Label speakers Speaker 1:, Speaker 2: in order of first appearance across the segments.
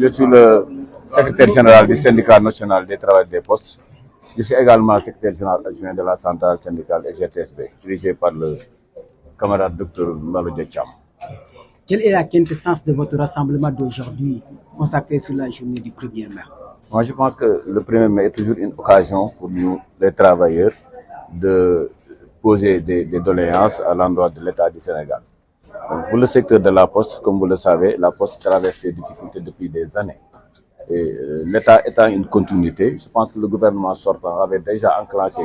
Speaker 1: Je suis le secrétaire général du syndicat national des travailleurs des postes. Je suis également secrétaire général adjoint de la centrale syndicale EGTSB, dirigée par le camarade Dr Malo Diacham.
Speaker 2: Quelle est la quintessence de votre rassemblement d'aujourd'hui consacré sur la journée du 1er mai?
Speaker 1: Moi, je pense que le 1er mai est toujours une occasion pour nous, les travailleurs, de poser des doléances à l'endroit de l'État du Sénégal. Donc, pour le secteur de la Poste, comme vous le savez, la Poste traverse des difficultés depuis des années. Et l'État étant une continuité, je pense que le gouvernement sortant avait déjà enclenché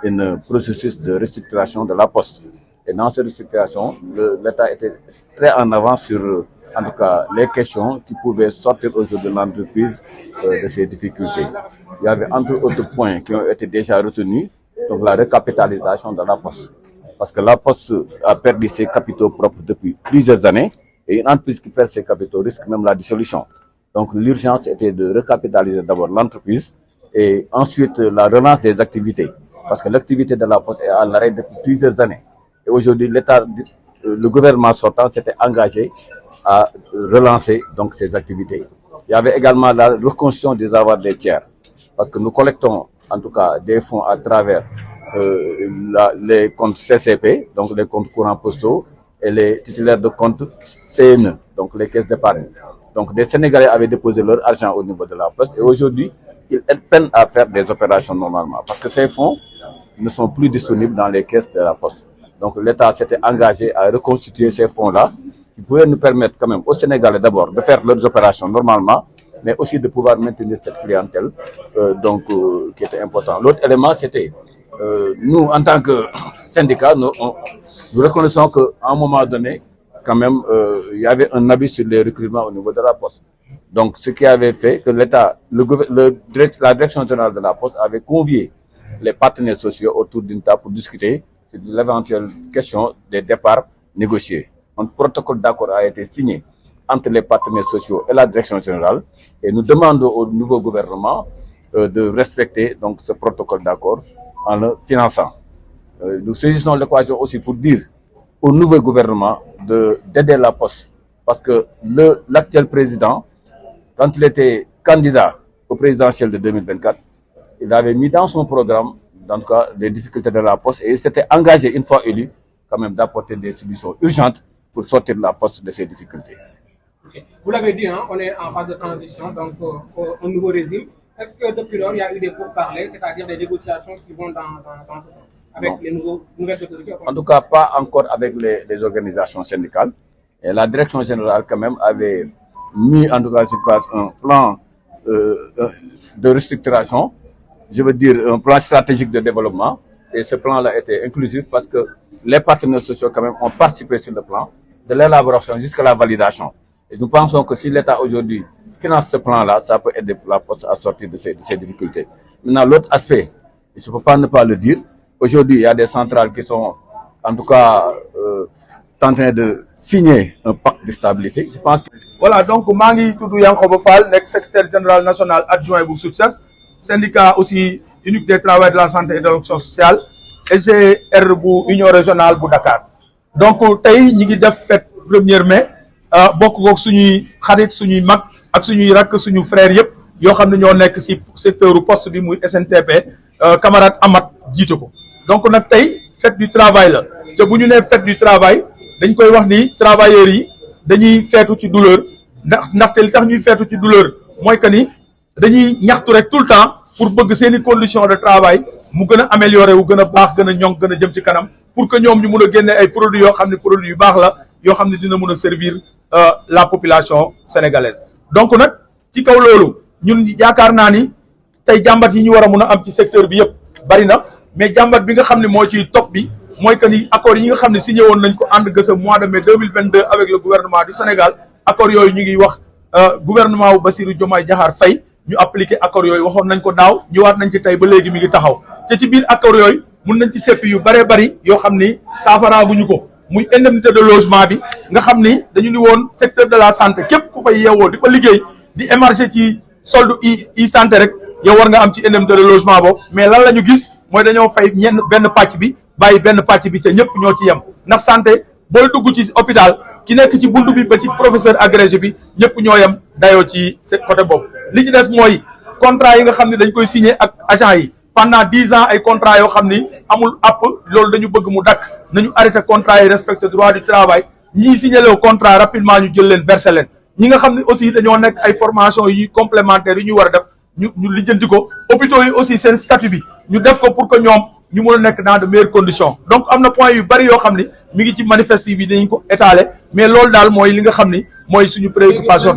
Speaker 1: un processus de restructuration de la Poste. Et dans cette restructuration, l'État était très en avant sur, en tout cas, les questions qui pouvaient sortir aujourd'hui de l'entreprise de ces difficultés. Il y avait entre autres points qui ont été déjà retenus, donc la recapitalisation de la Poste. Parce que la Poste a perdu ses capitaux propres depuis plusieurs années, et une entreprise qui perd ses capitaux risque même la dissolution. Donc l'urgence était de recapitaliser d'abord l'entreprise et ensuite la relance des activités. Parce que l'activité de la Poste est à l'arrêt depuis plusieurs années. Et aujourd'hui, le gouvernement sortant s'était engagé à relancer donc ces activités. Il y avait également la reconstruction des avoirs des tiers. Parce que nous collectons en tout cas des fonds à travers les comptes CCP, donc les comptes courants postaux, et les titulaires de comptes CNE, donc les caisses d'épargne. Donc des Sénégalais avaient déposé leur argent au niveau de la Poste et aujourd'hui, ils peinent à faire des opérations normalement parce que ces fonds ne sont plus disponibles dans les caisses de la Poste. Donc l'État s'était engagé à reconstituer ces fonds-là qui pouvaient nous permettre quand même aux Sénégalais d'abord de faire leurs opérations normalement, mais aussi de pouvoir maintenir cette clientèle qui était important. L'autre élément, c'était nous, en tant que syndicat, nous reconnaissons qu'à un moment donné, quand même, il y avait un abus sur les recrutements au niveau de la Poste. Donc, ce qui avait fait que l'État, la direction générale de la Poste avait convié les partenaires sociaux autour d'une table pour discuter de l'éventuelle question des départs négociés. Un protocole d'accord a été signé entre les partenaires sociaux et la direction générale et nous demandons au nouveau gouvernement de respecter donc ce protocole d'accord en le finançant. Nous saisissons l'occasion aussi pour dire au nouveau gouvernement d'aider la Poste parce que l'actuel président, quand il était candidat au présidentiel de 2024, il avait mis dans son programme en tout cas les difficultés de la Poste et il s'était engagé une fois élu quand même d'apporter des solutions urgentes pour sortir la Poste de ces difficultés.
Speaker 3: Okay. Vous l'avez dit, hein, on est en phase de transition, donc un nouveau régime. Est-ce que depuis lors, il y a eu des pourparlers, c'est-à-dire des négociations qui vont dans ce sens, avec les nouvelles autorités?
Speaker 1: En tout cas, pas encore avec les organisations syndicales. Et la direction générale, quand même, avait mis en tout cas sur place un plan de restructuration, je veux dire un plan stratégique de développement. Et ce plan-là était inclusif parce que les partenaires sociaux, quand même, ont participé sur le plan de l'élaboration jusqu'à la validation. Et nous pensons que si l'État aujourd'hui finance ce plan-là, ça peut aider la Poste à sortir de ces difficultés. Maintenant, l'autre aspect, je ne peux pas ne pas le dire, aujourd'hui, il y a des centrales qui sont, en tout cas, en train de signer un pacte de stabilité. Je pense que...
Speaker 4: Voilà, donc, Mangi Toudou Yankobo Fall, secrétaire général national adjoint pour Success, syndicat aussi unique des travailleurs de la santé et de l'action sociale, EGR bu Union régionale bu Dakar. Donc, tey ñi ngi def fête 1er mai, bokk ko suñuy xarit suñuy mag ak suñuy rak suñu frère yépp yoo xam ne ñoo nekk ci secteur poste bi muy SNTP camarade Amat jiite ko. Donc nag tey fête du travail la te bu ñu nee fête du travail dañ koy wax ni travailleurs yi dañuy feetu ci douleur ndaxte li tax ñuy feetu ci douleur mooy que ni dañuy ñaxtu rek tout le temps pour bëgg seeni conditions de travail mu gën a améliorer wu gën a baax gën a ñoŋ gën a jëm ci kanam pour que ñoom ñu mun a génne ay produits yoo xam ne produits yu baax la yoo xam ne dina mun a servir la population sénégalaise. Donc nag ci kaw loolu ñun yaakaar naa ni tey jàmbat yi ñu war a mun a am ci secteur bi yëpp bari na mais jàmbat bi nga xam ne moo ciy topp bi mooy que ni accords yi nga xam ne signé woon nañ ko ànd gësëm mois de mai 2022 avec le gouvernement du Sénégal accords yooyu ñu ngi wax gouvernement wu Bassirou Diomaye Diakhar Faye ñu appliqué accords yooyu waxoon nañ ko daaw ñëwaat nañ ci tey ba léegi mi ngi taxaw te ci biir accords yooyu mun nañ ci seppi yu bëree bëri yoo xam ni saafaraaguñu ko muy indemnité de logement bi nga xam ni dañu ni woon secteur de la santé képp ku fay yeewoo di fa liggéey di émarger ci solde i santé rek yow war nga am ci indemnité de logement boobu mais lan la ñu gis mooy dañoo fay benn pàcc bi bàyyi benn pàcc bi te ñëpp ñoo ci yem ndax santé booy dugg ci hôpital ki nekk ci buntu bi ba ci professeur agrégé bi ñëpp ñoo yem dayoo ci côté boobu. li ci des mooy contrat yi nga xam ne dañ koy signé ak agent yi pendant 10 ans ay contrat yoo xam ni amul app loolu dañu bëgg mu dakk nañu arrêté contrat yi respecté droit du travail ñii signé le contrat rapidement ñu jël leen versé leen ñi nga xam ne aussi dañoo nekk ay formation yi complémentaires yi ñu war a def ñu lijjanti ko hôpitaux yi aussi seen statut bi ñu def ko pour que ñoom ñu mën a nekk dans de meilleures conditions donc am na point yu bari yoo xam ni mi ngi ci manifeste bi dañ ko étaler mais loolu daal mooy li nga xam ni mooy suñu préoccupation